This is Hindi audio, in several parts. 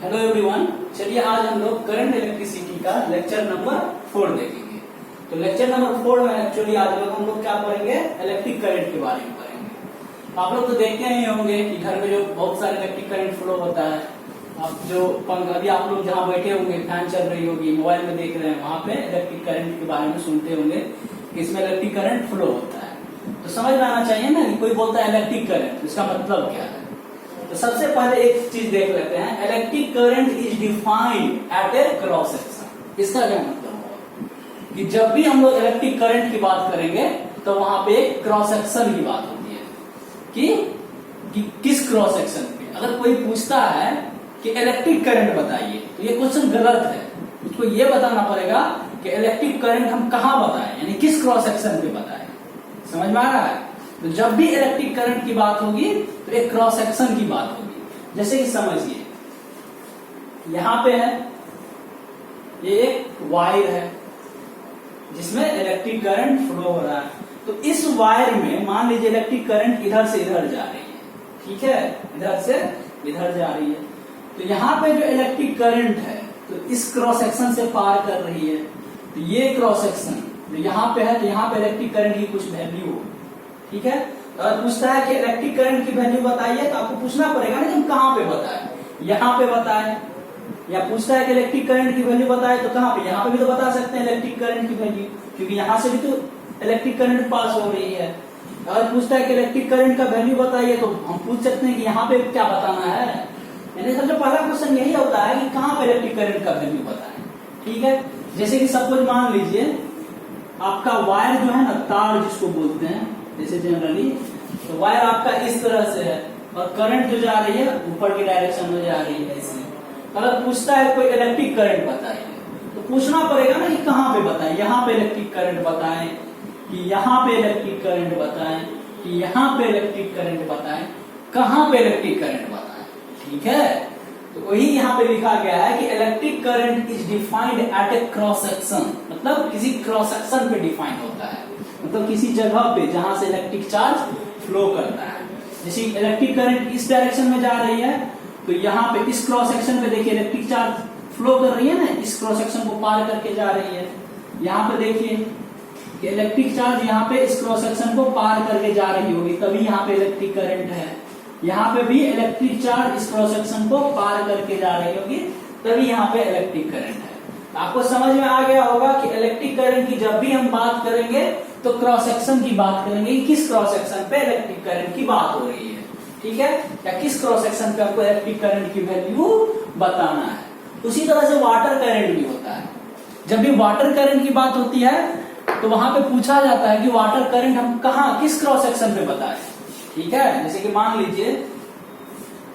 हेलो एवरीवन, चलिए आज हम लोग करंट इलेक्ट्रिसिटी का लेक्चर नंबर 4 देखेंगे। तो लेक्चर नंबर 4 में एक्चुअली आज हम लोग क्या पढ़ेंगे, इलेक्ट्रिक करंट के बारे में पढ़ेंगे। आप लोग तो देखते ही होंगे कि घर में जो बहुत सारे इलेक्ट्रिक करंट फ्लो होता है। आप जो अभी आप लोग जहाँ बैठे होंगे, फैन चल रही होगी, मोबाइल में देख रहे हैं, वहां पे इलेक्ट्रिक करंट के बारे में सुनते होंगे कि इसमें इलेक्ट्रिक करंट फ्लो होता है। तो समझ में आना चाहिए ना कि कोई बोलता है इलेक्ट्रिक करंट, इसका मतलब क्या है। तो सबसे पहले एक चीज देख लेते हैं, electric current is defined at A cross section. इसका क्या मतलब होगा कि जब भी हम लोग इलेक्ट्रिक करंट की बात करेंगे तो वहां पे एक क्रॉस सेक्शन की बात होती है कि किस क्रॉस सेक्शन पे। अगर कोई पूछता है कि इलेक्ट्रिक करंट बताइए तो ये क्वेश्चन गलत है। उसको ये बताना पड़ेगा कि इलेक्ट्रिक करंट हम कहाँ बताएं, यानी किस क्रॉस सेक्शन पे बताएं। समझ में आ रहा है। तो जब भी इलेक्ट्रिक करंट की बात होगी तो एक क्रॉस सेक्शन की बात होगी। जैसे कि समझिए, यहां पे है, ये एक वायर है जिसमें इलेक्ट्रिक करंट फ्लो हो रहा है। तो इस वायर में मान लीजिए इलेक्ट्रिक करंट इधर से इधर जा रही है, ठीक है, इधर से इधर जा रही है। तो यहाँ पे जो इलेक्ट्रिक करंट है तो इस क्रॉस सेक्शन से पार कर रही है। तो ये क्रॉस सेक्शन जो यहाँ पे है, तो यहाँ पे इलेक्ट्रिक करंट की कुछ वैल्यू हो, ठीक है। अगर पूछता है कि इलेक्ट्रिक करंट की वैल्यू बताइए तो आपको पूछना पड़ेगा ना कि हम कहाँ पे बताएं, यहाँ पे बताएं। या पूछता है कि इलेक्ट्रिक करंट की वैल्यू बताए तो कहाँ पे, यहाँ पे भी तो बता सकते हैं इलेक्ट्रिक करंट की वैल्यू, क्योंकि यहाँ से भी तो इलेक्ट्रिक करंट पास हो रही है। अगर पूछता है कि इलेक्ट्रिक करंट का वैल्यू बताइए तो हम पूछ सकते हैं कि यहाँ पे क्या बताना है। यानी सबसे पहला क्वेश्चन यही होता है कि कहाँ पे इलेक्ट्रिक करंट का वैल्यू बताएं, ठीक है। जैसे कि सपोज मान लीजिए आपका वायर जो है ना, तार जिसको बोलते हैं जैसे जनरली, तो वायर आपका इस तरह से है और करंट जो जा रही है ऊपर की डायरेक्शन में जा रही है ऐसे। अगर पूछता है कोई इलेक्ट्रिक करंट बताइए तो पूछना पड़ेगा ना कि कहाँ पे बताएं, यहाँ पे इलेक्ट्रिक करंट बताएं कि यहाँ पे इलेक्ट्रिक करंट बताएं कि यहाँ पे इलेक्ट्रिक करंट बताएं, कहाँ पे इलेक्ट्रिक करंट बताएं, ठीक है। तो वही यहाँ पे लिखा गया है कि electric current is defined at A cross section, मतलब किसी क्रॉस सेक्शन पे डिफाइन होता है, मतलब किसी जगह पे जहां से इलेक्ट्रिक चार्ज फ्लो करता है। जैसे इलेक्ट्रिक करंट इस डायरेक्शन में जा रही है तो यहाँ पे इस क्रॉस सेक्शन पे देखिए इलेक्ट्रिक चार्ज फ्लो कर रही है ना, इस क्रॉस सेक्शन को पार करके जा रही है। यहाँ पे देखिए कि इलेक्ट्रिक चार्ज यहाँ पे इस क्रॉस सेक्शन को पार करके जा रही होगी, तभी यहाँ पे इलेक्ट्रिक करंट है। यहाँ पे भी इलेक्ट्रिक चार्ज इस क्रॉस सेक्शन को पार करके जा रही होगी, तभी यहाँ पे इलेक्ट्रिक करंट है। आपको समझ में आ गया होगा कि इलेक्ट्रिक करंट की जब भी हम बात करेंगे तो क्रॉस सेक्शन की बात करेंगे कि किस क्रॉस सेक्शन पे इलेक्ट्रिक करंट की बात हो रही है, ठीक है, या किस क्रॉस सेक्शन पे आपको इलेक्ट्रिक करंट की वैल्यू बताना है। उसी तरह से वाटर करंट भी होता है। जब भी वाटर करंट की बात होती है तो वहां पे पूछा जाता है कि वाटर करंट हम कहाँ किस क्रॉस सेक्शन पे बताएं, ठीक है। जैसे कि मान लीजिए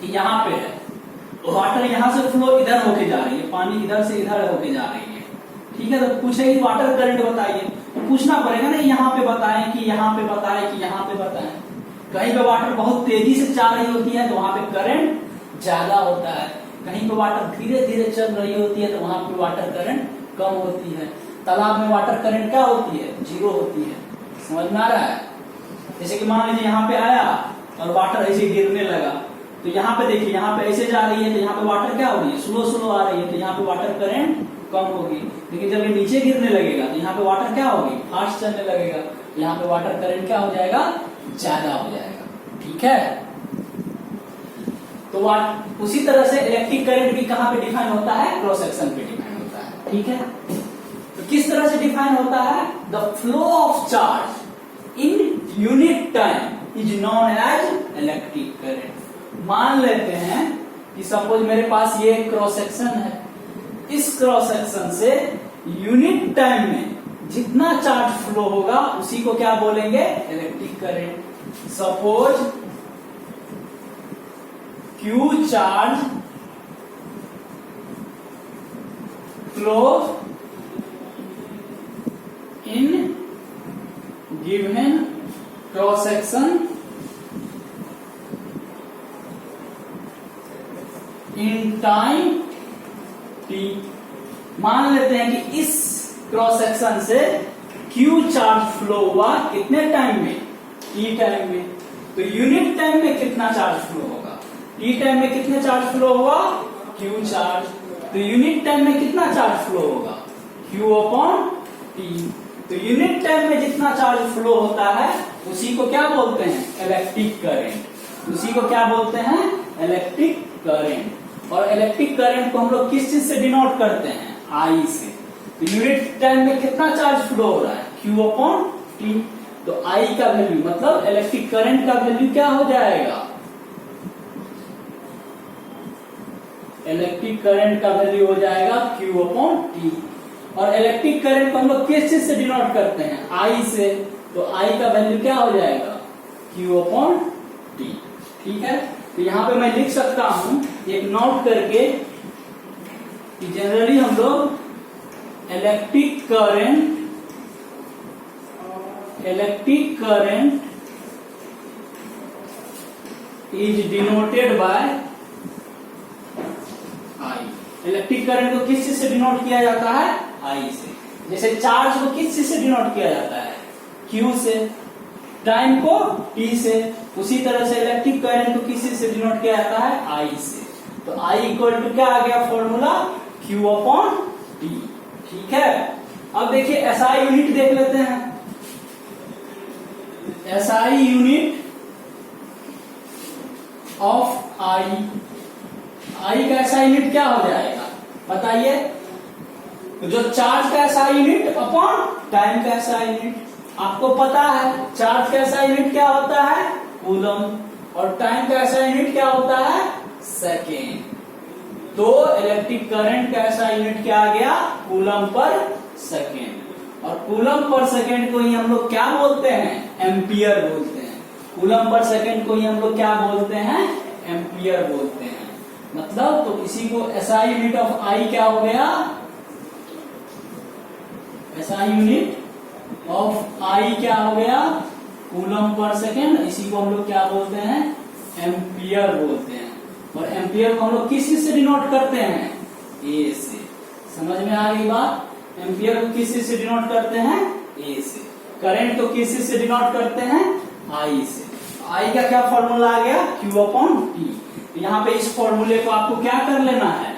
कि यहाँ पे है, वाटर यहाँ से फ्लो इधर होके जा रही है, पानी इधर से इधर होके जा रही है, ठीक है। तो पूछेगी वाटर करंट बताइए तो पूछना पड़ेगा ना यहाँ पे बताएं कि यहाँ पे बताएं कि यहाँ पे बताएं। कहीं पे वाटर बहुत तेजी से जा रही होती है तो वहां पे करंट ज्यादा होता है, कहीं पे वाटर धीरे धीरे चल रही होती है तो वहां पे वाटर करंट कम होती है। तालाब में वाटर करंट क्या होती है, 0 होती है। समझ में आ रहा है। जैसे कि मान लीजिए यहाँ पे आया और वाटर ऐसे गिरने लगा, तो यहाँ पे देखिए यहाँ पे ऐसे जा रही है तो यहाँ पे वाटर क्या हो रही है, स्लो स्लो आ रही है, तो यहाँ पे वाटर करंट कम होगी। लेकिन जब ये नीचे गिरने लगेगा तो यहाँ पे वाटर क्या होगी, फास्ट चलने लगेगा, यहाँ पे वाटर करंट क्या हो जाएगा, ज्यादा हो जाएगा, ठीक है। तो उसी तरह से इलेक्ट्रिक करंट भी कहाँ पे डिफाइन होता है, क्रॉस सेक्शन पे डिफाइन होता है, ठीक है। तो किस तरह से डिफाइन होता है, the flow of charge in unit time is known as electric current. मान लेते हैं कि सपोज मेरे पास ये क्रॉस सेक्शन है, इस क्रॉस सेक्शन से यूनिट टाइम में जितना चार्ज फ्लो होगा उसी को क्या बोलेंगे, electric current. Suppose Q charge flow in given cross section in time t। मान लेते हैं कि इस क्रॉस सेक्शन से Q चार्ज फ्लो हुआ कितने टाइम में, t टाइम में। तो यूनिट टाइम में कितना चार्ज फ्लो होगा, t टाइम में कितने चार्ज फ्लो हुआ, Q चार्ज, तो यूनिट टाइम में कितना चार्ज फ्लो होगा? Q upon T। तो यूनिट टाइम में जितना चार्ज फ्लो होता है उसी को क्या बोलते हैं? Electric current. उसी को क्या बोलते हैं? Electric current. और इलेक्ट्रिक करंट को हम लोग किस चीज से डिनोट करते हैं? I से। तो यूनिट टाइम में कितना चार्ज फ्लो हो रहा है? Q upon T। तो I का वैल्यू मतलब इलेक्ट्रिक करंट का वैल्यू क्या हो जाएगा? इलेक्ट्रिक करंट का वैल्यू हो जाएगा Q अपॉन T। और इलेक्ट्रिक करंट को हम लोग किस चीज से डिनोट करते हैं? I से। तो I का वैल्यू क्या हो जाएगा? Q upon T। ठीक है, तो यहां पे मैं लिख सकता हूं एक नोट करके कि जनरली हम लोग electric current is denoted by I। Electric current को किस चीज से डिनोट किया जाता है? I से। जैसे चार्ज को किस चीज से डिनोट किया जाता है? Q से। टाइम को T से। उसी तरह से इलेक्ट्रिक करंट को किस चीज से डिनोट किया जाता है? I से। तो I इक्वल टू क्या आ गया फॉर्मूला? Q upon T। ठीक है, अब देखिए SI यूनिट देख लेते हैं। SI यूनिट ऑफ I का SI यूनिट क्या हो जाएगा बताइए? तो जो चार्ज का SI यूनिट अपॉन टाइम का SI यूनिट। आपको पता है चार्ज का SI यूनिट क्या होता है? कूलम। और टाइम का SI यूनिट क्या होता है? सेकेंड। तो इलेक्ट्रिक करंट का SI यूनिट क्या आ गया? Coulomb per second. और कूलम पर सेकेंड को ही हम लोग क्या बोलते हैं? एम्पियर बोलते हैं। कूलम पर सेकेंड को ही हम लोग क्या बोलते हैं? एम्पियर बोलते हैं। मतलब तो इसी को SI यूनिट ऑफ I क्या हो गया? SI यूनिट ऑफ I क्या हो गया? Coulomb per second. इसी को हम लोग क्या बोलते हैं? एम्पियर बोलते हैं। और एम्पियर को हम लोग किस चीज से डिनोट करते हैं? A से। समझ में आ गई बात? एम्पियर को किस चीज से डिनोट करते हैं? A से। करंट को किस चीज से डिनोट करते हैं? I से। I का क्या फॉर्मूला आ गया? Q upon T। यहाँ पे इस फॉर्मूले को आपको क्या कर लेना है?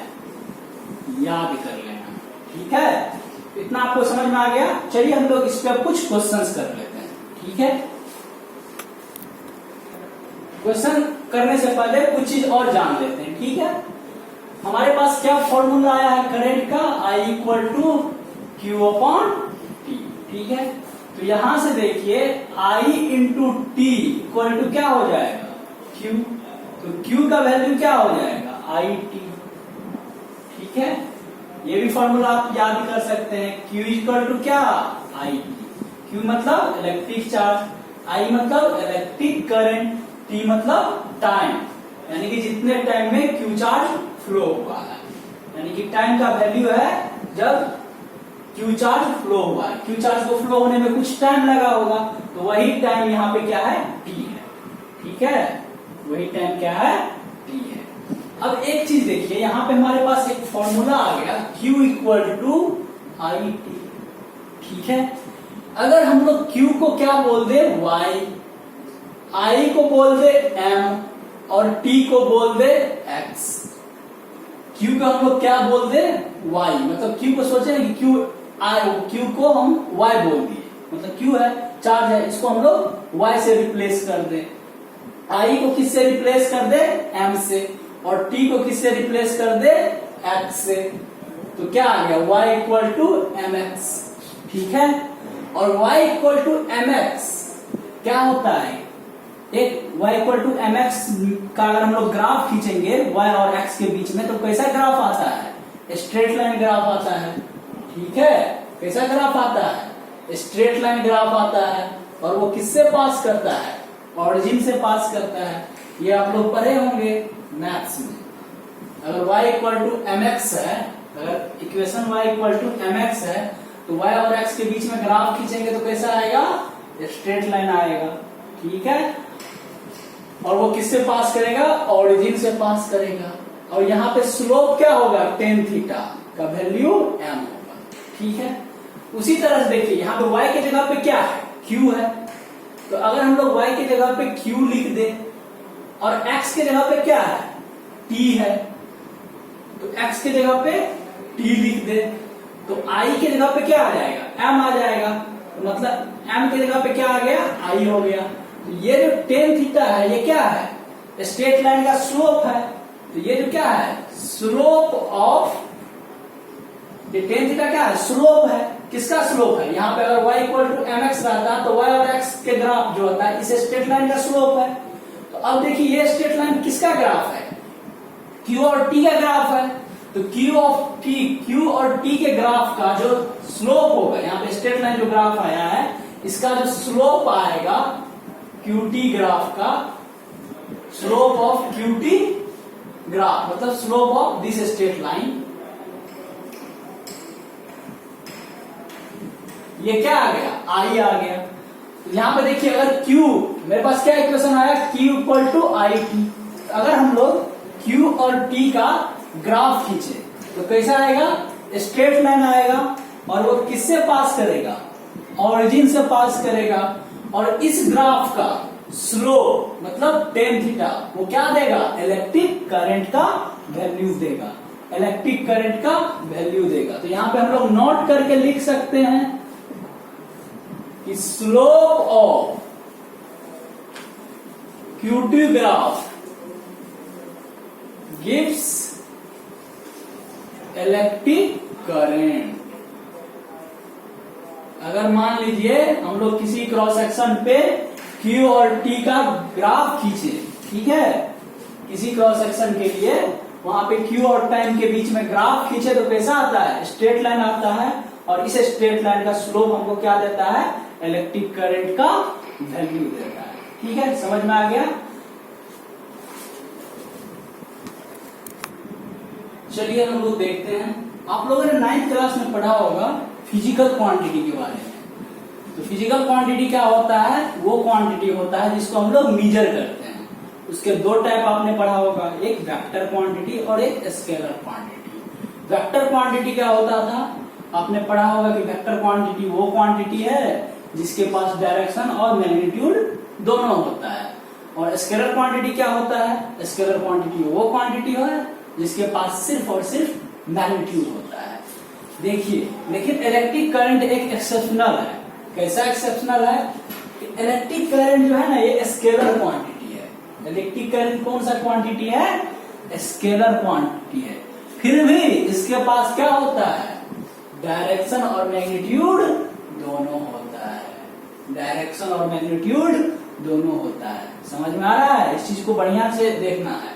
याद कर लेना। ठीक है, इतना आपको समझ में आ गया। चलिए हम लोग इस पर कुछ क्वेश्चंस कर लेते हैं। ठीक है, क्वेश्चन करने से पहले कुछ चीज और जान लेते हैं। ठीक है, हमारे पास क्या फॉर्मूला आया है करंट का? I equal to Q upon T। ठीक है, तो यहां से देखिए I into T equal to क्या हो जाएगा? Q। तो Q का वैल्यू क्या हो जाएगा? IT। ठीक है, ये भी फॉर्मूला आप याद कर सकते हैं। Q इक्वल टू क्या? IT। Q मतलब इलेक्ट्रिक चार्ज, I मतलब इलेक्ट्रिक करंट, T मतलब टाइम, यानी कि जितने टाइम में Q चार्ज फ्लो हुआ है। यानी कि टाइम का वैल्यू है जब Q चार्ज फ्लो हुआ है। Q चार्ज को फ्लो होने में कुछ टाइम लगा होगा, तो वही टाइम यहाँ पे क्या है? T है। ठीक है, वही टाइम क्या है? T है। अब एक चीज देखिए, यहाँ पे हमारे पास एक फॉर्मूला आ गया Q इक्वल टू IT। ठीक है, अगर हम लोग Q को क्या बोल दे? Y, I को बोल दे M और T को बोल दे X। Q का हम लोग क्या बोल दे? Y। मतलब Q को सोचे कि Q को हम Y बोल दिए, मतलब Q है चार्ज है, इसको हम लोग Y से रिप्लेस कर दे। I को किससे रिप्लेस कर दे? M से। और T को किससे रिप्लेस कर दे? X से। तो क्या आ गया? Y equal to mx। ठीक है, और y इक्वल टू mx क्या होता है? एक y इक्वल टू mx का अगर हम लोग ग्राफ खींचेंगे y और x के बीच में, तो कैसा ग्राफ आता है? स्ट्रेट लाइन ग्राफ आता है। ठीक है, कैसा ग्राफ आता है? स्ट्रेट लाइन ग्राफ आता है। और वो किससे पास करता है? ऑरिजिन से पास करता है। ये आप लोग पढ़े होंगे मैथ्स में। अगर y इक्वल टू mx है, अगर equation y equal to mx है, तो y और x के बीच में ग्राफ खींचेंगे तो कैसा आएगा? स्ट्रेट लाइन आएगा। ठीक है, और वो किससे पास करेगा? ऑरिजिन से पास करेगा। और यहाँ पे स्लोप क्या होगा? tan थीटा का वैल्यू m होगा। ठीक है, उसी तरह से देखिए यहाँ पे y की जगह पे क्या है? q है। तो अगर हम लोग y की जगह पे q लिख दे और x की जगह पे क्या है? t है, तो x की जगह पे t लिख दे, तो I की जगह पे क्या आ जाएगा, m आ जाएगा। तो मतलब m की जगह पे क्या आ गया, I हो गया। तो ये जो टेन थीटा है ये क्या है, स्ट्रेट लाइन का स्लोप है। तो ये जो क्या है, स्लोप ऑफ, ये टेन थीटा क्या है, स्लोप है। किसका स्लोप है, यहाँ पे अगर y equal to m x रहता तो y और x के ग्राफ जो होता है इस स्ट्रेट लाइन का स्लोप है। तो अब देखिए ये स्ट्रेट लाइन किसका ग्राफ है, q और t का ग्राफ है। तो q और t के ग्राफ का जो स्लोप होगा, यहाँ पे स्ट्रेट लाइन जो ग्राफ आया है इसका जो स्लोप आएगा qt ग्राफ का, स्लोप ऑफ qt ग्राफ मतलब slope of this straight line, ये क्या आ गया, I आ गया। तो यहां पे देखिए अगर Q, मेरे पास क्या इक्वेशन आया, Q equal to I T. अगर हम लोग Q और T का ग्राफ खींचे तो कैसा आएगा, स्ट्रेट लाइन आएगा और वो किससे पास करेगा, ऑरिजिन से पास करेगा। और इस ग्राफ का स्लोप मतलब टेन थीटा वो क्या देगा, इलेक्ट्रिक करंट का वैल्यू देगा, इलेक्ट्रिक करंट का वैल्यू देगा। तो यहां पे हम लोग नोट करके लिख सकते हैं कि slope of QT graph gives electric current. अगर मान लीजिए हम लोग किसी क्रॉस सेक्शन पे Q और T का ग्राफ खींचे, ठीक है, किसी क्रॉस सेक्शन के लिए वहां पे Q और टाइम के बीच में ग्राफ खींचे तो कैसा आता है, स्ट्रेट लाइन आता है। और इस स्ट्रेट लाइन का स्लोप हमको क्या देता है, इलेक्ट्रिक करंट का वैल्यू देता है। ठीक है, समझ में आ गया। चलिए हम लोग देखते हैं, आप लोगों ने 9th क्लास में पढ़ा होगा फिजिकल क्वांटिटी के बारे में। तो फिजिकल क्वांटिटी क्या होता है, वो क्वांटिटी होता है जिसको हम लोग मेजर करते हैं। उसके दो टाइप आपने पढ़ा होगा, एक वेक्टर क्वांटिटी और एक स्केलर क्वांटिटी। वेक्टर क्वांटिटी क्या होता था, आपने पढ़ा होगा कि वेक्टर क्वांटिटी वो क्वांटिटी है जिसके पास डायरेक्शन और मैग्नीट्यूड दोनों होता है। और स्केलर क्वांटिटी क्या होता है, स्केलर क्वांटिटी वो क्वांटिटी है जिसके पास सिर्फ और सिर्फ मैग्नीट्यूड होता है। देखिए, लेकिन इलेक्ट्रिक करंट एक एक्सेप्शनल है। कैसा एक्सेप्शनल है, इलेक्ट्रिक करंट जो है ना ये स्केलर क्वांटिटी है। इलेक्ट्रिक करंट कौन सा क्वांटिटी है, स्केलर क्वांटिटी है। फिर भी इसके पास क्या होता है, डायरेक्शन और मैग्नीट्यूड दोनों होता है। डायरेक्शन और मैग्नीट्यूड दोनों होता है। समझ में आ रहा है, इस चीज को बढ़िया से देखना है।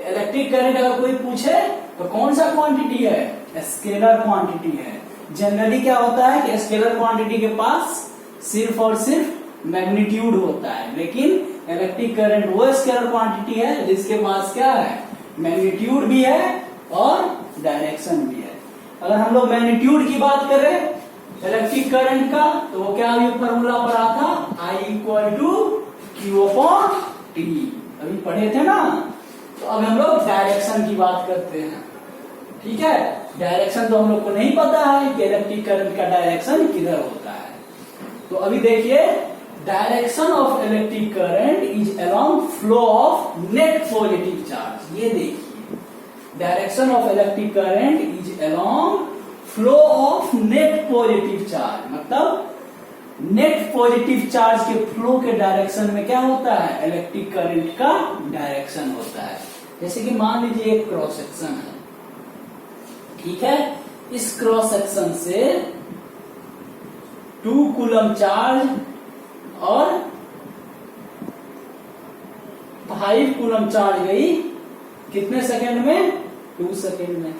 इलेक्ट्रिक करंट अगर कोई पूछे तो कौन सा क्वांटिटी है, स्केलर क्वांटिटी है। जनरली क्या होता है कि स्केलर क्वांटिटी के पास सिर्फ और सिर्फ मैग्नीट्यूड होता है, लेकिन इलेक्ट्रिक करंट वो स्केलर क्वांटिटी है जिसके पास क्या है, मैग्नीट्यूड भी है और डायरेक्शन भी है। अगर हम लोग मैग्नीट्यूड की बात करें इलेक्ट्रिक करंट का, तो वो क्या अभी फॉर्मूला पढ़ा था, I इक्वल टू Q/T, अभी पढ़े थे ना। तो अब हम लोग डायरेक्शन की बात करते हैं। ठीक है, डायरेक्शन तो हम लोग को नहीं पता है कि इलेक्ट्रिक करंट का डायरेक्शन किधर होता है। तो अभी देखिए, direction of electric current is along flow of net positive charge. ये देखिए, direction of electric current is along flow of net positive charge, मतलब नेट पॉजिटिव चार्ज के फ्लो के डायरेक्शन में क्या होता है, इलेक्ट्रिक करंट का डायरेक्शन होता है। जैसे कि मान लीजिए एक क्रॉस सेक्शन है, ठीक है, इस क्रॉस सेक्शन से 2 कूलम चार्ज और 5 कूलम चार्ज गई कितने सेकंड में, 2 सेकंड में।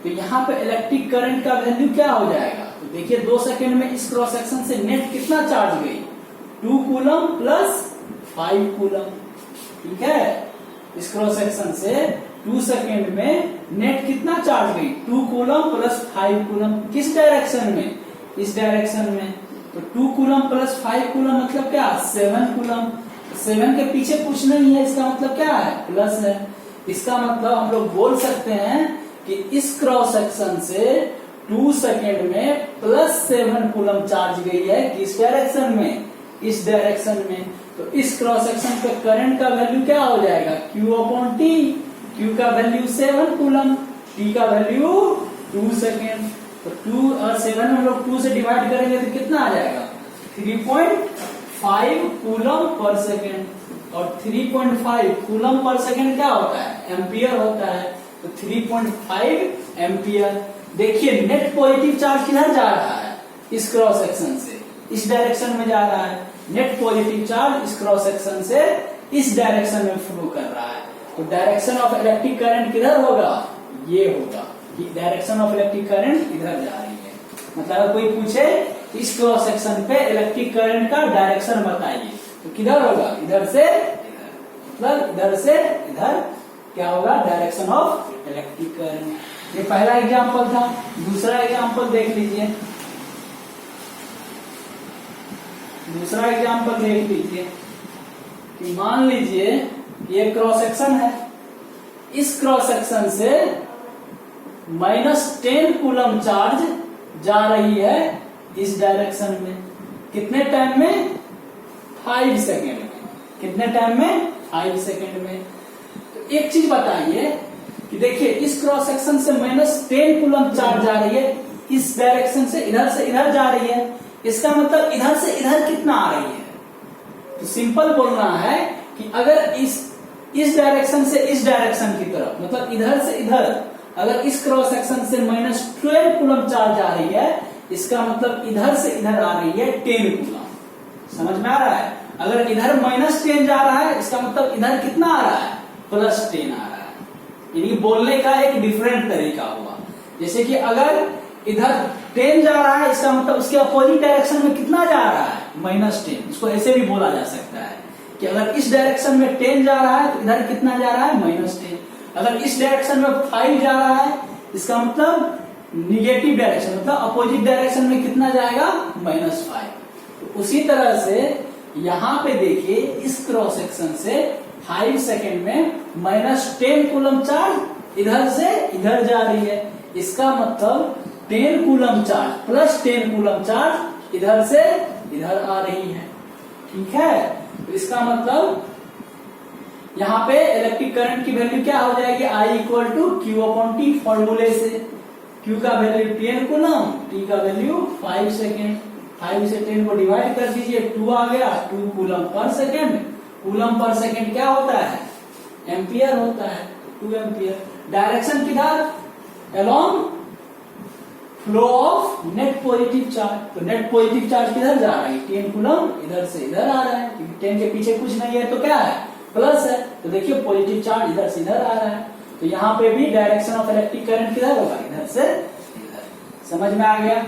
तो यहाँ पे इलेक्ट्रिक करंट का वैल्यू क्या हो जाएगा, तो देखिए 2 सेकंड में इस क्रॉस सेक्शन से नेट कितना चार्ज गई, 2 कूलम प्लस 5 कूलम। ठीक है, इस क्रॉस सेक्शन से 2 सेकंड में नेट कितना चार्ज गई, 2 कूलम प्लस 5 कूलम। किस डायरेक्शन में, इस डायरेक्शन में। तो 2 कूलम प्लस 5 कूलम मतलब क्या, 7 कूलम। 7 के पीछे कुछ नहीं है, इसका मतलब क्या है, प्लस है। इसका मतलब हम लोग बोल सकते हैं कि इस क्रॉस सेक्शन से 2 सेकेंड में प्लस 7 कूलम चार्ज गई है किस डायरेक्शन में, इस डायरेक्शन में। तो इस क्रॉस सेक्शन पे करंट का वैल्यू क्या हो जाएगा, Q/T। Q का वैल्यू 7 कूलम, टी का वैल्यू 2 सेकेंड। तो 2 और 7 हम लोग 2 से डिवाइड करेंगे तो कितना आ जाएगा 3.5 कूलम पर सेकेंड। और 3.5 कूलम पर सेकेंड क्या होता है एम्पियर होता है। तो 3.5 एम्पियर। देखिए नेट पॉजिटिव चार्ज किधर जा रहा है इस क्रॉस सेक्शन से इस डायरेक्शन में जा रहा है। नेट पॉजिटिव चार्ज इस क्रॉस सेक्शन से इस डायरेक्शन में फ्लो कर रहा है। तो डायरेक्शन ऑफ इलेक्ट्रिक करंट किधर होगा ये होगा कि डायरेक्शन ऑफ इलेक्ट्रिक करंट इधर जा रही है। मतलब अगर कोई पूछे इस क्रॉस सेक्शन पे इलेक्ट्रिक करंट का डायरेक्शन बताइए तो किधर होगा इधर से इधर। मतलब इधर से इधर क्या होगा डायरेक्शन ऑफ इलेक्ट्रिक करंट। ये पहला एग्जांपल था। दूसरा एग्जांपल देख लीजिए। दूसरा एग्जांपल देख लीजिए कि मान लीजिए ये क्रॉस सेक्शन है। इस क्रॉस सेक्शन से -10 कूलम चार्ज जा रही है इस डायरेक्शन में। कितने टाइम में 5 सेकेंड में। कितने टाइम में 5 सेकेंड में। तो एक चीज बताइए कि देखिए इस क्रॉस सेक्शन से -10 कूलम चार्ज जा रही है इस डायरेक्शन से इधर जा रही है। इसका मतलब इधर से इधर कितना आ रही है। तो सिंपल बोलना है कि अगर इस डायरेक्शन से इस डायरेक्शन की तरफ मतलब इधर से इधर अगर इस क्रॉस सेक्शन से -12 कूलम चार्ज आ रही है इसका मतलब इधर से इधर आ रही है 10 कूलम। समझ में आ रहा है। अगर इधर -10 जा रहा है इसका मतलब इधर कितना आ रहा है +10 आ रहा है। यानी बोलने का एक डिफरेंट तरीका हुआ। जैसे कि अगर इधर 10 जा रहा है इसका मतलब उसके अपोजिट डायरेक्शन में कितना जा रहा है -10। इसको ऐसे भी बोला जा सकता है कि अगर इस डायरेक्शन में 10 जा रहा है तो इधर कितना जा रहा है -10। अगर इस डायरेक्शन में 5 जा रहा है इसका मतलब निगेटिव डायरेक्शन मतलब अपोजिट डायरेक्शन में कितना जाएगा -5। तो उसी तरह से यहां पे देखिए इस क्रॉस सेक्शन से 5 सेकेंड में -10 कूलम चार्ज इधर से इधर जा रही है। इसका मतलब 10 कूलम चार्ज +10 कूलम चार्ज इधर से इधर आ रही है। ठीक है। तो इसका मतलब यहाँ पे इलेक्ट्रिक करंट की वैल्यू क्या हो जाएगी I = Q/T फॉर्मूले से। Q का वैल्यू 10 कूलम T का वैल्यू 5 सेकेंड। 5 से 10 को डिवाइड कर दीजिए 2 आ गया 2 coulomb per second. Coulomb per second क्या होता है एम्पियर होता है 2 एम्पियर। डायरेक्शन किधर along flow of net positive charge. तो नेट पॉजिटिव चार्ज किधर जा रहा है 10 कूलम इधर से इधर आ रहा है क्योंकि 10 के पीछे कुछ नहीं है तो क्या है प्लस है। तो देखिए पॉजिटिव चार्ज इधर से इधर आ रहा है। तो यहाँ पे भी डायरेक्शन ऑफ इलेक्ट्रिक करंट किधर होगा इधर से इधर। समझ में आ गया।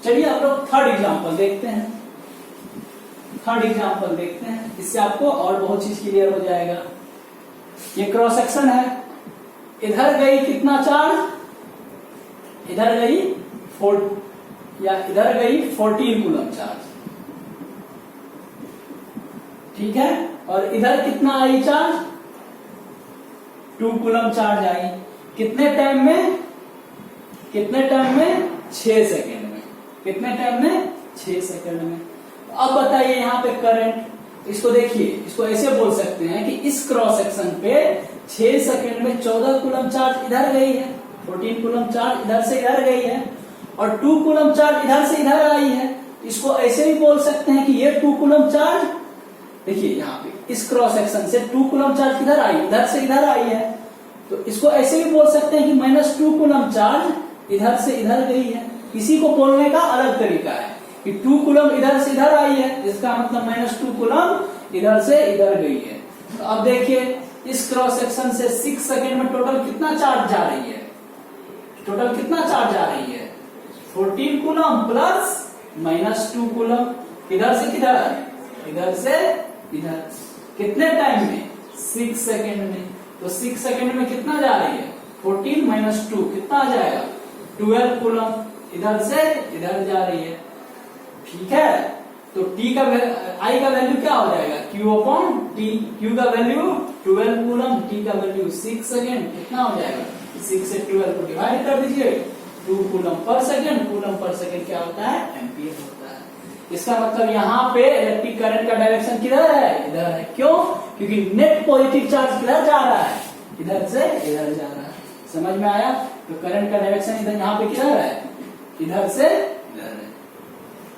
चलिए आप लोग थर्ड एग्जांपल देखते हैं। थर्ड एग्जांपल देखते हैं इससे आपको और बहुत चीज क्लियर हो जाएगा। ये क्रॉस सेक्शन है। इधर गई कितना चार्ज इधर गई 14 कूलम चार्ज। ठीक है। और इधर कितना आई चार्ज 2 कूलम चार्ज आई। कितने टाइम में 6 सेकेंड में। कितने टाइम में 6 सेकेंड में। अब बताइए यहाँ पे करंट। इसको देखिए इसको ऐसे बोल सकते हैं कि इस क्रॉस सेक्शन पे 6 सेकेंड में 14 कूलम चार्ज इधर गई है 14 कूलम चार्ज इधर से इधर गई है और 2 कूलम चार्ज इधर से इधर आई है। इसको ऐसे भी बोल सकते हैं कि ये 2 कूलम चार्ज देखिए यहाँ पे इस क्रॉस सेक्शन से 2 कूलम चार्ज किधर आई इधर से इधर आई है। तो इसको ऐसे भी बोल सकते हैं कि -2 कूलम चार्ज इधर से इधर गई है। इसी को बोलने का अलग तरीका है कि 2 कूलम इधर से इधर आई है इसका मतलब -2 कूलम इधर से इधर गई है। तो अब देखिए इस क्रॉस सेक्शन से 6 सेकेंड में टोटल कितना चार्ज जा रही है। टोटल कितना चार्ज आ रही है 14 कूलम प्लस -2 कूलम। इधर से किधर इधर से इधर। कितने टाइम में 6 सेकेंड में। तो 6 सेकेंड में कितना जा रही है 14 - 2 कितना आ जाएगा 12 कूलम इधर से इधर जा रही है। ठीक है। तो T का I का वैल्यू क्या हो जाएगा Q/T। Q का वैल्यू 12 कूलम T का वैल्यू 6 सेकेंड कितना हो जाएगा 6 से 12 को डिवाइड कर दीजिए 2 coulomb per second. Coulomb per second क्या होता है एम्पियर होता है। इसका मतलब यहाँ पे इलेक्ट्रिक करंट का डायरेक्शन किधर है इधर है। क्यों क्योंकि नेट पॉजिटिव चार्ज किधर जा रहा है इधर से इधर जा रहा है। समझ में आया? तो करंट का डायरेक्शन इधर यहाँ पे किधर है, इधर से इधर है।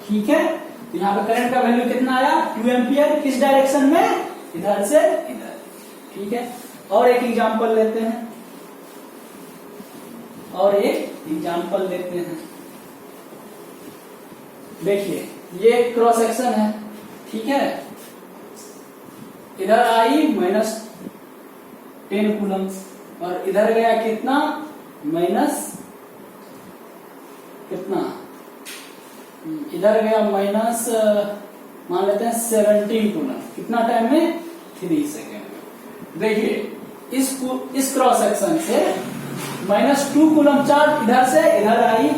ठीक है, तो यहाँ पे करंट का वैल्यू कितना आया, 2 एम्पियर, किस डायरेक्शन में, इधर से इधर। ठीक है, और एक एग्जांपल लेते हैं, और एक एग्जांपल लेते हैं। देखिए ये क्रॉस सेक्शन है, ठीक है, इधर आई -10 कूलम और इधर गया कितना, माइनस कितना, इधर गया माइनस मान लेते हैं 17 कूलम। कितना टाइम में, 3 सेकेंड में। देखिए इस क्रॉस सेक्शन से -2 कूलम चार्ज इधर से इधर आई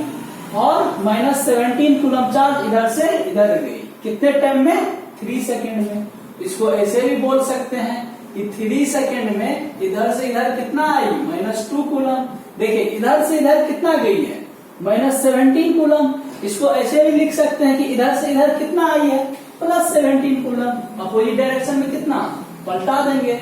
और -17 कूलम चार्ज इधर से इधर गई। कितने टाइम में, 3 सेकेंड में। इसको ऐसे भी बोल सकते हैं कि 3 सेकेंड में इधर से इधर कितना आई, -2 कूलम। देखिए इधर से इधर कितना गई है, -17 कूलम। इसको ऐसे भी लिख सकते हैं कि इधर से इधर कितना आई है, +17 कूलम। अपोजिट डायरेक्शन में कितना, पलटा देंगे।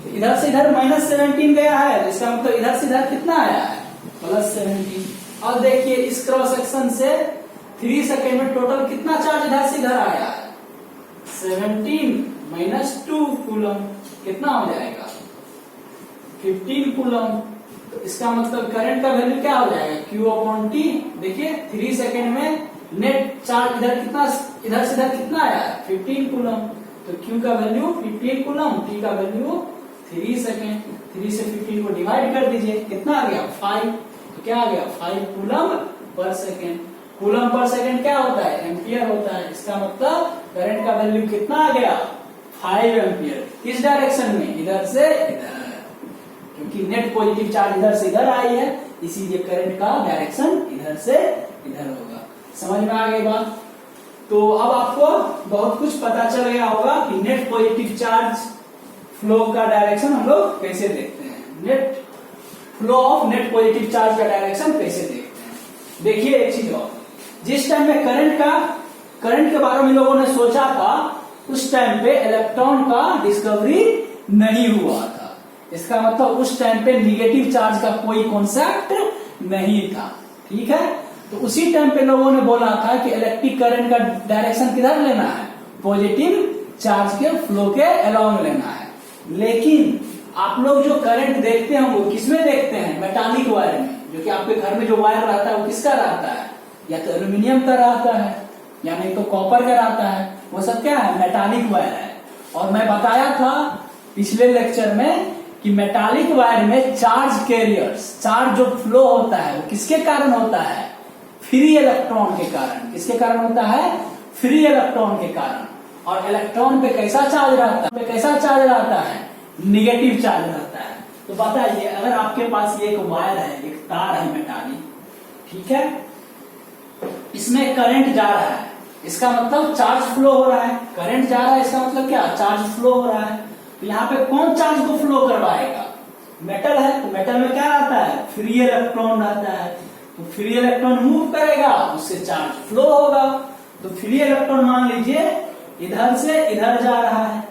इधर से इधर -17 गया है, इसका मतलब इधर से इधर कितना आया है, +17। अब देखिए इस क्रॉस सेक्शन से 3 सेकेंड में टोटल कितना चार्ज इधर से इधर आया है, 17 -2 कूलम। कितना हो जाएगा, 15 कूलम। तो इसका मतलब करंट का वैल्यू क्या हो जाएगा, Q/T। देखिए 3 सेकेंड में नेट चार्ज इधर कितना, इधर से इधर कितना आया है, 15 कूलम। तो Q का वैल्यू 15 कूलम, T का वैल्यू 3 सेकेंड। 3 से 15 को डिवाइड कर दीजिए, कितना आ गया, 5। तो क्या आ गया, 5 coulomb per second. Coulomb per second क्या होता है, एम्पियर होता है। इसका मतलब करंट का वैल्यू कितना आ गया, 5 एम्पियर। किस डायरेक्शन में, इधर से इधर, क्योंकि नेट पॉजिटिव चार्ज इधर से इधर आई है, इसीलिए करंट का डायरेक्शन इधर से इधर होगा। समझ में आ गई बात? तो अब आपको बहुत कुछ पता चल गया होगा कि नेट पॉजिटिव चार्ज फ्लो का डायरेक्शन हम लोग कैसे देखते हैं, net flow of net positive charge का डायरेक्शन कैसे देखते हैं। देखिए एक चीज और, जिस टाइम में करंट के बारे में लोगों ने सोचा था, उस टाइम पे इलेक्ट्रॉन का डिस्कवरी नहीं हुआ था। इसका मतलब उस टाइम पे निगेटिव चार्ज का कोई कॉन्सेप्ट नहीं था। ठीक है, तो उसी टाइम पे लोगों ने बोला था कि इलेक्ट्रिक करंट का डायरेक्शन किधर लेना है, पॉजिटिव चार्ज के फ्लो के अलोंग लेना है। लेकिन आप लोग जो करंट देखते हैं वो किसमें देखते हैं, मेटालिक वायर में। जो कि आपके घर में जो वायर रहता है वो किसका रहता है, या तो एल्यूमिनियम का रहता है या नहीं तो कॉपर का रहता है। वो सब क्या है, मेटालिक वायर है। और मैं बताया था पिछले लेक्चर में कि मेटालिक वायर में चार्ज कैरियर्स, चार्ज जो फ्लो होता है वो किसके कारण होता है, फ्री इलेक्ट्रॉन के कारण। किसके कारण होता है, फ्री इलेक्ट्रॉन के कारण। और इलेक्ट्रॉन पे कैसा चार्ज रहता है, निगेटिव चार्ज रहता है। तो बताइए, अगर आपके पास ये एक वायर है, एक तार है मेटालिक, ठीक है, इसमें करंट जा रहा है, इसका मतलब चार्ज फ्लो हो रहा है। करंट जा रहा है, इसका मतलब क्या, चार्ज फ्लो हो रहा है। तो यहाँ पे कौन चार्ज को फ्लो करवाएगा, मेटल है। तो मेटल में क्या रहता है, फ्री इलेक्ट्रॉन रहता है। तो फ्री इलेक्ट्रॉन मूव करेगा, उससे चार्ज फ्लो होगा। तो फ्री इलेक्ट्रॉन मान लीजिए इधर से इधर जा रहा है,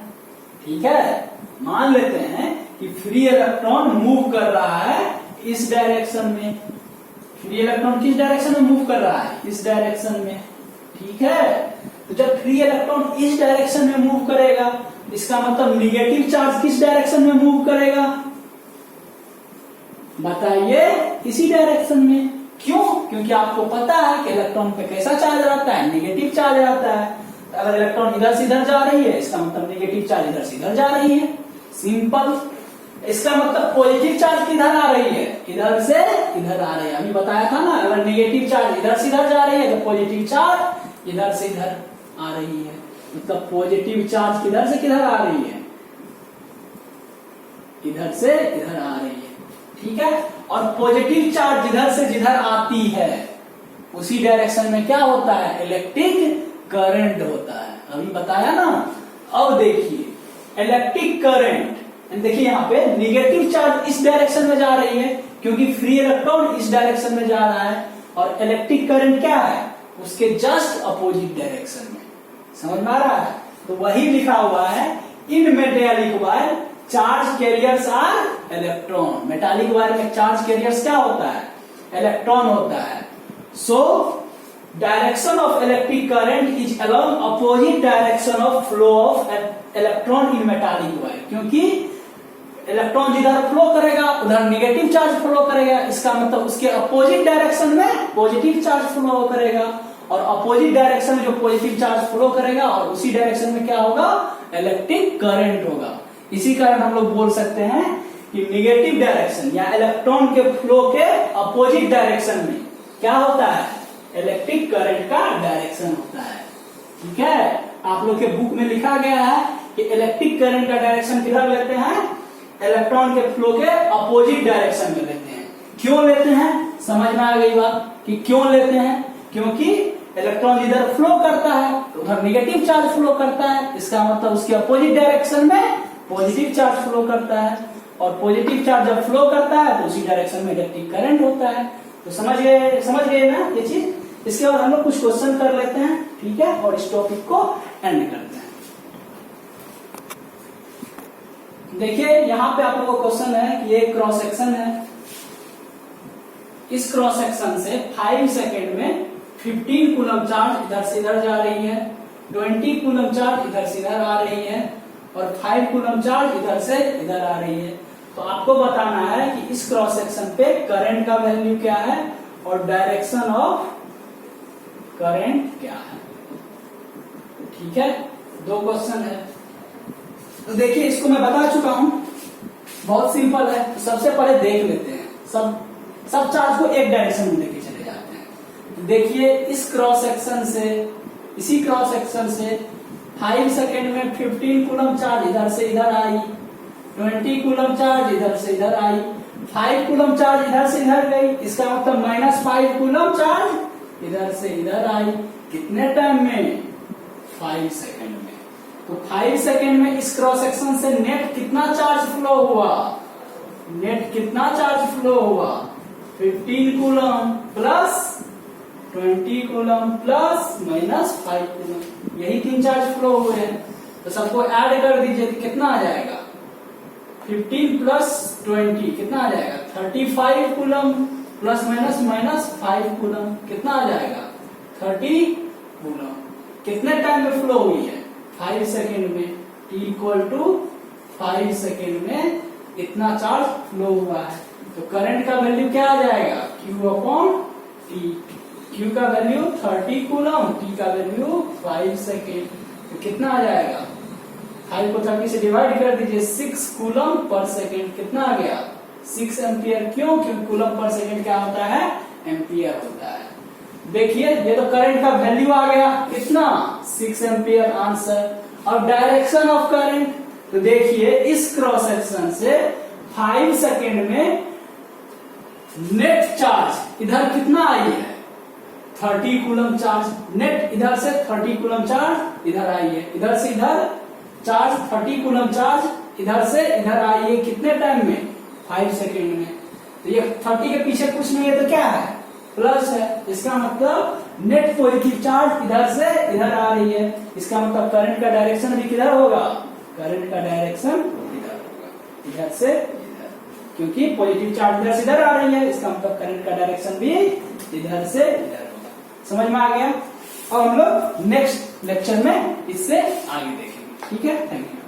ठीक है, मान लेते हैं कि फ्री इलेक्ट्रॉन मूव कर रहा है इस डायरेक्शन में। फ्री इलेक्ट्रॉन किस डायरेक्शन में मूव कर रहा है, इस डायरेक्शन में। ठीक है, तो जब फ्री इलेक्ट्रॉन इस डायरेक्शन में मूव करेगा, इसका मतलब निगेटिव चार्ज किस डायरेक्शन में मूव करेगा, बताइए, इसी डायरेक्शन में। क्यों, क्योंकि आपको पता है कि इलेक्ट्रॉन पे कैसा चार्ज रहता है, निगेटिव चार्ज रहता है। तो अगर इलेक्ट्रॉन इधर से इधर जा रही है, इसका मतलब निगेटिव चार्ज इधर से इधर जा रही है, सिंपल। इसका मतलब पॉजिटिव चार्ज किधर आ रही है, इधर से इधर आ रही है। अभी बताया था ना, अगर निगेटिव चार्ज इधर से इधर जा रही है तो पॉजिटिव चार्ज इधर से इधर आ रही है। मतलब पॉजिटिव चार्ज किधर से किधर आ रही है, इधर से इधर आ रही है। ठीक है, और पॉजिटिव चार्ज जिधर से जिधर आती है उसी डायरेक्शन में क्या होता है, इलेक्ट्रिक करंट होता है। अभी बताया ना। अब देखिए इलेक्ट्रिक करंट, देखिए यहाँ पे निगेटिव चार्ज इस डायरेक्शन में जा रही है क्योंकि फ्री इलेक्ट्रॉन इस डायरेक्शन में जा रहा है, और इलेक्ट्रिक करंट क्या है, उसके जस्ट अपोजिट डायरेक्शन में। समझ में आ रहा है? तो वही लिखा हुआ है, in metallic wire charge carriers are electron. Metallic wire में चार्ज कैरियर्स क्या होता है? इलेक्ट्रॉन होता है। So direction of electric current is along opposite direction of flow of electron in metallic wire, क्योंकि इलेक्ट्रॉन जिधर फ्लो करेगा उधर नेगेटिव चार्ज फ्लो करेगा, इसका मतलब उसके अपोजिट डायरेक्शन में पॉजिटिव चार्ज फ्लो करेगा, और अपोजिट डायरेक्शन में जो पॉजिटिव चार्ज फ्लो करेगा और उसी डायरेक्शन में क्या होगा? इलेक्ट्रिक करंट होगा। इसी कारण हम लोग बोल सकते हैं कि नेगेटिव डायरेक्शन या इलेक्ट्रॉन के फ्लो के अपोजिट डायरेक्शन में क्या होता है? इलेक्ट्रिक करंट का डायरेक्शन होता है। ठीक है, आप लोग के बुक में लिखा गया है कि इलेक्ट्रिक करंट का डायरेक्शन किधर लेते हैं? इलेक्ट्रॉन के फ्लो के अपोजिट डायरेक्शन में लेते हैं। क्यों लेते हैं? समझ में आ गई बात कि क्यों लेते हैं? क्योंकि इलेक्ट्रॉन जिधर फ्लो करता है तो उधर नेगेटिव चार्ज फ्लो करता है, इसका मतलब उसके अपोजिट डायरेक्शन में पॉजिटिव चार्ज फ्लो करता है, और पॉजिटिव चार्ज जब फ्लो करता है तो उसी डायरेक्शन में इलेक्ट्रिक करंट होता है। तो समझ गए ना ये चीज? इसके बाद हम लोग कुछ क्वेश्चन कर लेते हैं, ठीक है, और इस टॉपिक को एंड करते हैं। देखिए यहाँ पे आप लोगों को क्वेश्चन है कि ये क्रॉस सेक्शन है, इस क्रॉस सेक्शन से 5 सेकेंड में 15 कूलम चार्ज इधर से इधर जा रही है, 20 कूलम चार्ज इधर से इधर आ रही है, और 5 कूलम चार्ज इधर से इधर आ रही है। तो आपको बताना है कि इस क्रॉस सेक्शन पे करंट का वैल्यू क्या है और डायरेक्शन ऑफ करंट क्या है। ठीक है, 2 क्वेश्चन है। तो देखिए इसको मैं बता चुका हूं, बहुत सिंपल है। तो सबसे पहले देख लेते हैं, सब चार्ज को एक डायरेक्शन में लेके चले जाते हैं। तो देखिए इस क्रॉस सेक्शन से, इसी क्रॉस सेक्शन से 5 सेकेंड में 15 कूलम चार्ज इधर से इधर आई, 20 कूलम चार्ज इधर से इधर आई, 5 कूलम चार्ज इधर से इधर गई, इसका मतलब -5 कूलम चार्ज इधर से इधर आई। कितने टाइम में? 5 सेकेंड में। तो 5 सेकेंड में इस क्रॉस सेक्शन से नेट कितना चार्ज फ्लो हुआ? नेट कितना चार्ज फ्लो हुआ? 15 coulomb plus 20 coulomb plus -5 coulomb, यही 3 चार्ज फ्लो हुए हैं। तो सबको ऐड कर दीजिए तो कितना आ जाएगा? 15 प्लस 20 कितना आ जाएगा? 35 कूलम प्लस -5 कूलम कितना आ जाएगा? 30 कूलम। कितने टाइम में फ्लो हुई है? 5 सेकेंड में। t इक्वल टू 5 सेकेंड में इतना चार्ज फ्लो हुआ है। तो करंट का वैल्यू क्या आ जाएगा? Q upon T। Q का वैल्यू 30 कूलम, T का वैल्यू 5 सेकेंड। तो कितना आ जाएगा? 5 को 30 से डिवाइड कर दीजिए, 6 कूलम पर सेकेंड। कितना आ गया? 6 एम्पियर। क्यों? क्योंकि कूलम पर सेकेंड क्या होता है? एम्पियर होता है। देखिए ये तो करंट का वैल्यू आ गया, कितना? 6 एम्पियर आंसर। और डायरेक्शन ऑफ करंट, तो देखिए इस क्रॉस सेक्शन से 5 सेकेंड में नेट चार्ज इधर कितना आई है? 30 कूलम चार्ज। नेट इधर से 30 कूलम चार्ज इधर आई है, इधर से इधर चार्ज 30 कूलम चार्ज इधर से इधर आई है। कितने टाइम में? 5 सेकेंड में। तो ये 30 के पीछे कुछ नहीं है तो क्या है? प्लस है। इसका मतलब नेट पॉजिटिव चार्ज इधर से इधर आ रही है। इसका मतलब करंट का डायरेक्शन भी किधर होगा? करंट का डायरेक्शन इधर होगा, इधर से इधर, क्योंकि पॉजिटिव चार्ज इधर से इधर आ रही है। इसका मतलब करंट का डायरेक्शन भी इधर से इधर होगा। समझ में आ गया? और हम लोग नेक्स्ट लेक्चर में इससे आगे देखेंगे। ठीक है, थैंक यू।